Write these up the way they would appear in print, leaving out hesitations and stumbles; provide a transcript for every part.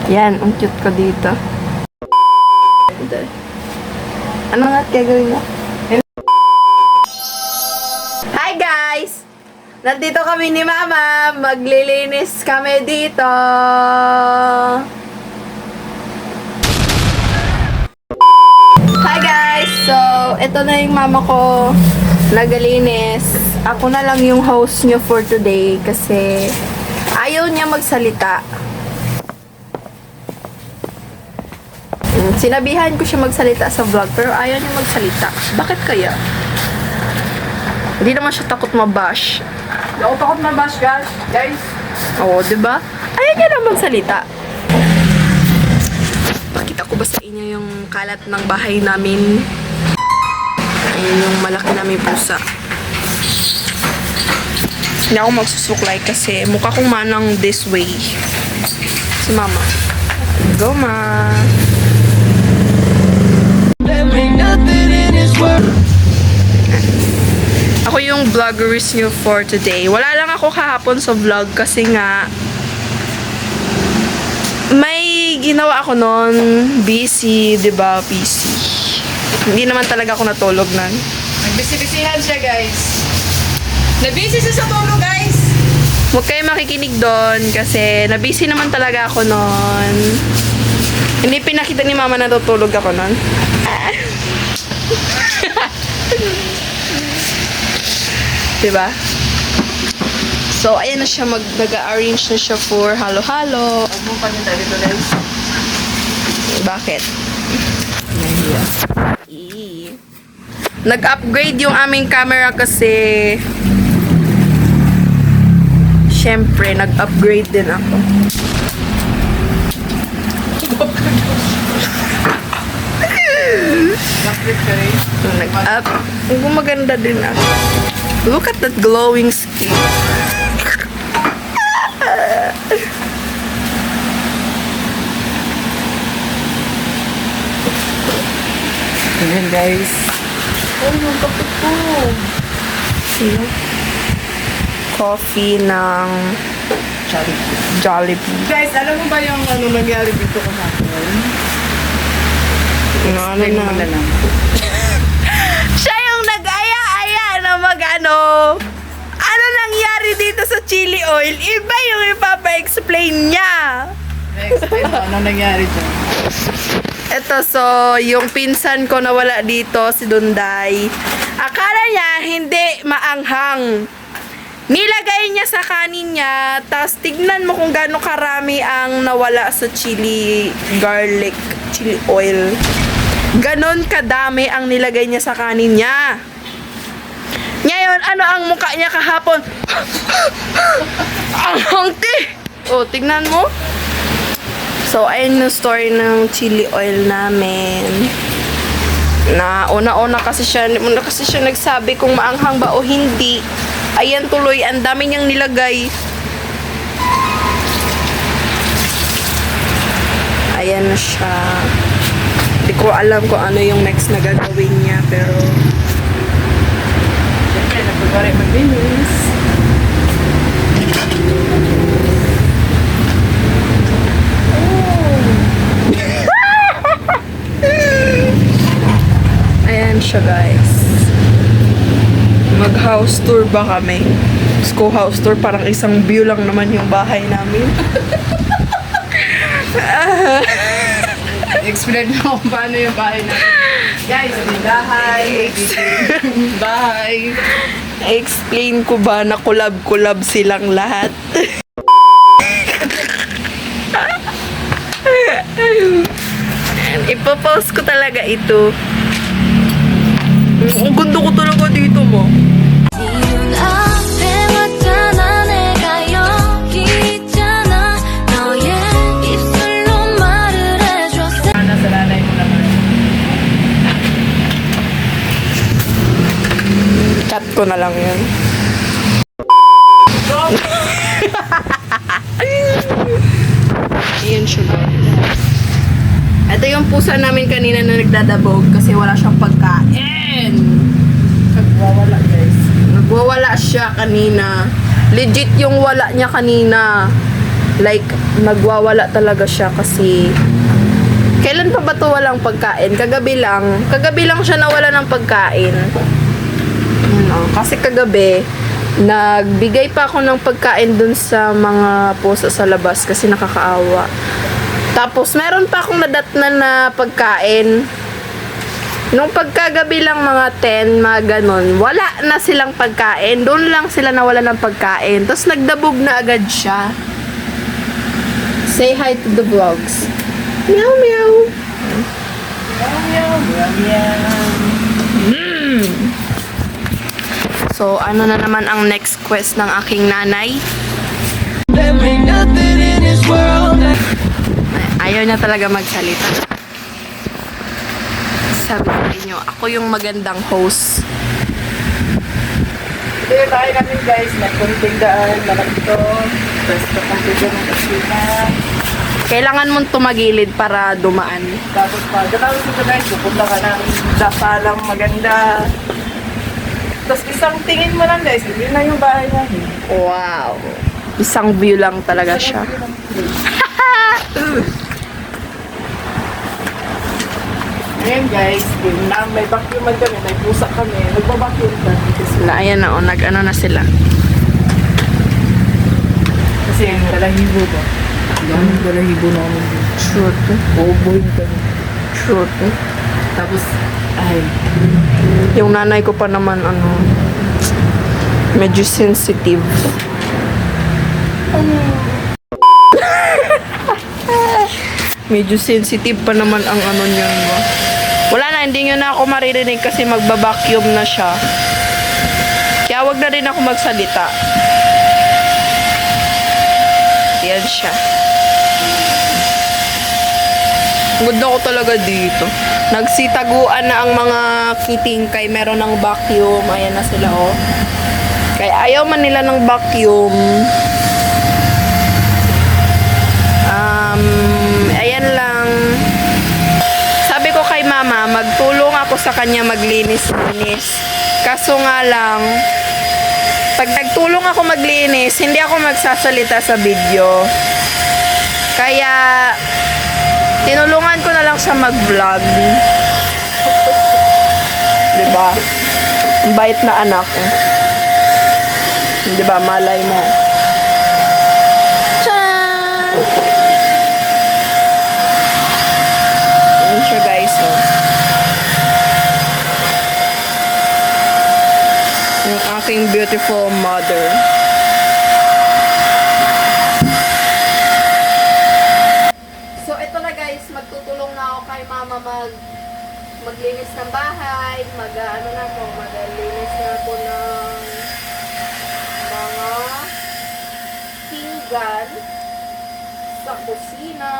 Yan, ang cute ko dito. Ano nga gagawin mo? Hi guys! Nandito kami ni Mama. Maglilinis kami dito. Hi guys! So, ito na yung mama ko. Naglilinis. Ako na lang yung host nyo for today kasi ayaw niya magsalita. Sinabihan ko siya magsalita sa vlog pero ayaw niya magsalita. Bakit kaya? Hindi naman siya takot mabash. Hindi ako takot mabash, guys. Oo, diba? Ayaw niya lang magsalita. Pakita ko ba sa inyo yung kalat ng bahay namin? Ayun yung malaki namin pusa. Hindi ako magsusuklay kasi mukha kong manang this way. Si Mama. Go, Ma! Ako yung vloggerist nyo for today. Wala lang ako kahapon sa vlog kasi nga may ginawa ako noon. Busy, diba? Busy. Hindi naman talaga ako natulog nun. Nagbisi-bisihan siya, guys. Nabisi siya sa tulog, guys. Huwag kayo makikinig doon kasi nabisi naman talaga ako noon. Hindi pinakita ni Mama na tutulog ako noon. Diba? So, ayan na siya. Nag-arrange na siya for halo-halo. Huwag mong paninta dito, guys. Bakit? Nag-upgrade yung aming camera kasi syempre, nag-upgrade din ako. Nag-flip ka rin. Nag-up. Maganda din ako. Look at that glowing skin. Ayan, guys. Oh, yung kape ko. Sino? Coffee ng Jollibee. Guys, alam mo ba yung ano nangyari dito kahapon? Ano Explain mo na? na lang. Siya yung nag-aya-aya na mag-ano. Ano nangyari dito sa chili oil? Iba yung ipapa-explain niya. Explain mo, ano nangyari dyan? Ito, so, yung pinsan ko na wala dito, si Dunday. Akala niya hindi maanghang. Nilagay niya sa kanin niya, tapos tignan mo kung gaano karami ang nawala sa chili garlic, chili oil. Ganon kadami ang nilagay niya sa kanin niya. Ngayon, ano ang mukha niya kahapon? Ang hangti! O, tignan mo. So, ayun yung story ng chili oil namin. Na una kasi siya nagsabi kung maanghang ba o hindi. Ayan tuloy, ang dami niyang nilagay. Ayan na siya. Hindi ko alam kung ano yung next na gagawin niya, pero Siyempre, nagpagwari maglinis. ayan siya, guys. Mag-house tour ba kami? Go house tour, parang isang view lang naman yung bahay namin. Explain mo kung paano yung bahay natin. Guys, yung bahay. Bahay. Explain ko ba na kulab-kulab silang lahat? Ipopost ko talaga ito. Ang gundo ko talaga dito mo. Nasa nanay mo naman. Cut ko na lang yun. Ayan siya, guys. Ito yung pusa namin kanina na nagdadabog kasi wala siyang pagkain. Nagwawala, guys. Nagwawala siya kanina. Legit yung wala niya kanina. Like, nagwawala talaga siya kasi kailan pa ba to walang pagkain? Kagabi lang siya nawala ng pagkain. Kasi kagabi, nagbigay pa ako ng pagkain dun sa mga pusa sa labas kasi nakakaawa. Tapos, meron pa akong nadatnan na pagkain. Nung pagkagabi lang mga 10, mga ganun, wala na silang pagkain. Doon lang sila nawala ng pagkain. Tapos, nagdabog na agad siya. Say hi to the vlogs. Meow, meow. Meow, meow, meow. So, ano na naman ang next quest ng aking nanay? There ain't nothing in this world that Ayaw niya talaga magsalita. Sabi ko sa inyo, ako yung magandang host. Dito tayo kami guys, nagkunting daan, lalak ito. Pwesto kong bigyan ng kasina. Kailangan mong tumagilid para dumaan. Tapos pagkatapos ito guys, pupunta ka ng dasalang maganda. Tapos isang tingin mo lang guys, yun na yung bahay namin. Wow. Isang view lang talaga siya. Ngayon guys, may vacuuman kami, may pusa kami, nagbabacuum kami. Ayan na, nag-ano na sila. Kasi balahibo ba? Yan, balahibo namin. Sure to. Boboy kami. Sure to. Tapos, ay, Yung nanay ko pa naman, medyo sensitive. Medyo sensitive pa naman ang niyan ba. Wala na, hindi nyo na ako maririnig kasi magbabacuum na siya. Kaya wag na rin ako magsalita. Yan siya. Ganda ko talaga dito. Nagsitaguan na ang mga kitingkay. Meron ng vacuum. Ayan na sila, oh. Kaya ayaw man nila ng vacuum. Ayan lang. Sabi ko kay mama, magtulong ako sa kanya maglinis-linis. Kaso nga lang, pag nagtulong ako maglinis, hindi ako magsasalita sa video. Kaya, tinulungan ko na lang siya mag-vlog. Diba? Ang bait na anak ko. Diba? Malay mo. Tchan! Ayan siya guys, oh. Yung aking beautiful mother. So, ito na guys, magtutulong na ako kay mama maglinis ng bahay, maglinis na ako ng mga pinggan sa kusina.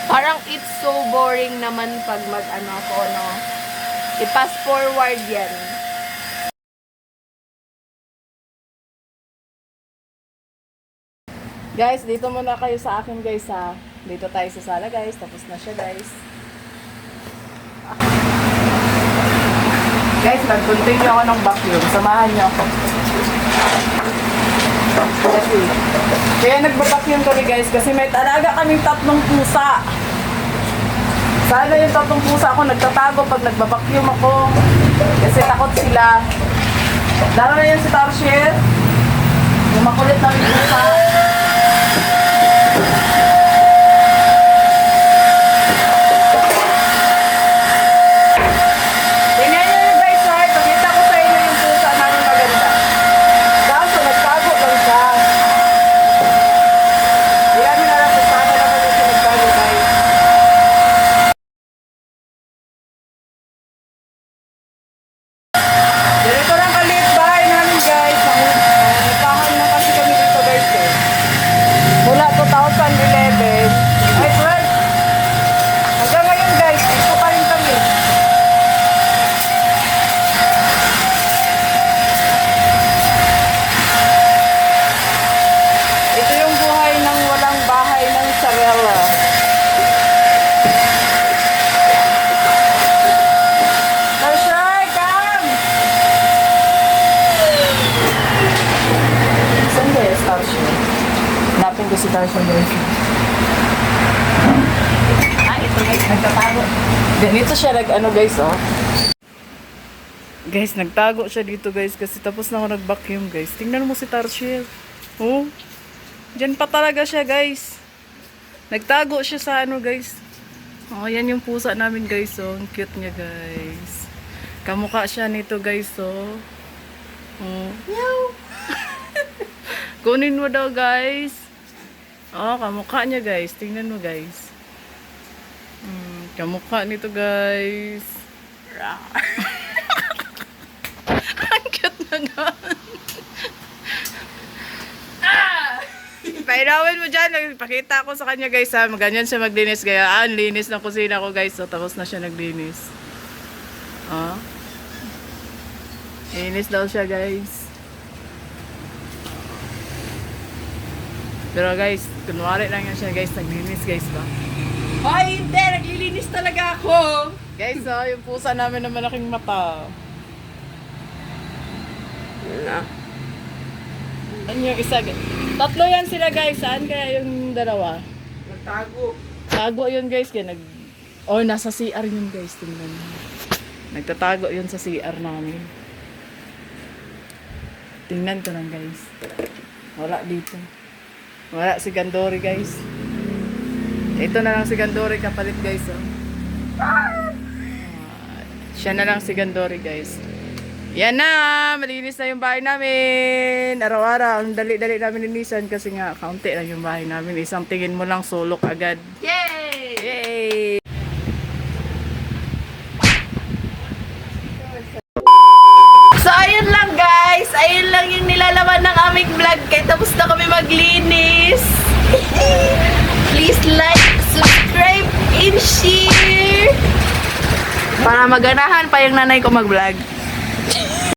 Parang it's so boring naman pag i-pass forward yan. guys, dito muna kayo sa akin guys ha. Dito tayo sa sala guys, tapos na siya guys. Guys, nag-continue ako ng vacuum. Samahan niyo ako. Kasi, kaya nagbabacuum kami guys kasi may talaga kaming 3 pusa. Sana yung 3 pusa ako nagtatago pag nagbabacuum ako. Kasi takot sila. Lalo na yan si Tarsier. Yung makulit namin pusa. Tingnan nyo yung guys, right? Pakita ko sa inyo yung pusa namin maganda. Kaso, nagtago lang siya. Hindi namin alam kung paano naman yung nagtago, guys. Ganito lang kaliit bahay namin, guys. Nagpahan na kasi kami dito, guys, eh. ko si Tasha guys. Ito guys, nagtatago. Ganito siya ano guys, oh. Guys, nagtago siya dito guys kasi tapos na ako nag-vacuum guys. Tingnan mo si Tarsha. Oh. Diyan pa talaga siya guys. Nagtago siya sa guys. Oh, yan yung pusa namin guys, oh. Ang cute niya guys. Kamukha siya nito guys, oh. Oh. Meow. Kunin mo daw guys. Oh, kamukha niya guys. Tingnan mo guys. Kamukha nito guys. Ang cute na nga. Painawin mo dyan. Pakita ko sa kanya guys ha. Ganyan siya maglinis. Kaya linis ng kusina ko guys. So, tapos na siya naglinis. Ah. Linis daw siya guys. Pero guys, kunwari lang yan siya guys. Naglinis guys ba? Hoy, hindi! Naglilinis talaga ako! Guys, yung pusa namin na malaking mata. Ano yung isa? Tatlo yan sila guys. Saan kaya yung dalawa? Nagtago. Tago yun guys. Kaya nasa CR yun guys. Tingnan mo. Nagtatago yun sa CR namin. Tingnan ko lang guys. Wala dito. Wala si Gandori guys. Ito na lang si Gandori kapalit guys. Oh. Siya na lang si Gandori guys. Yan na, malinis na yung bahay namin. Araw-araw, ang dali-dali namin linisan kasi nga, kaunti lang yung bahay namin. Isang tingin mo lang, sulok agad. Yay! Yay! So, ayun lang guys. Ayun lang yung nilalaman ng aming vlog. Kaya tapos na kami maglinis. Please like, subscribe, and share. Para maganahan pa yung nanay ko mag-vlog.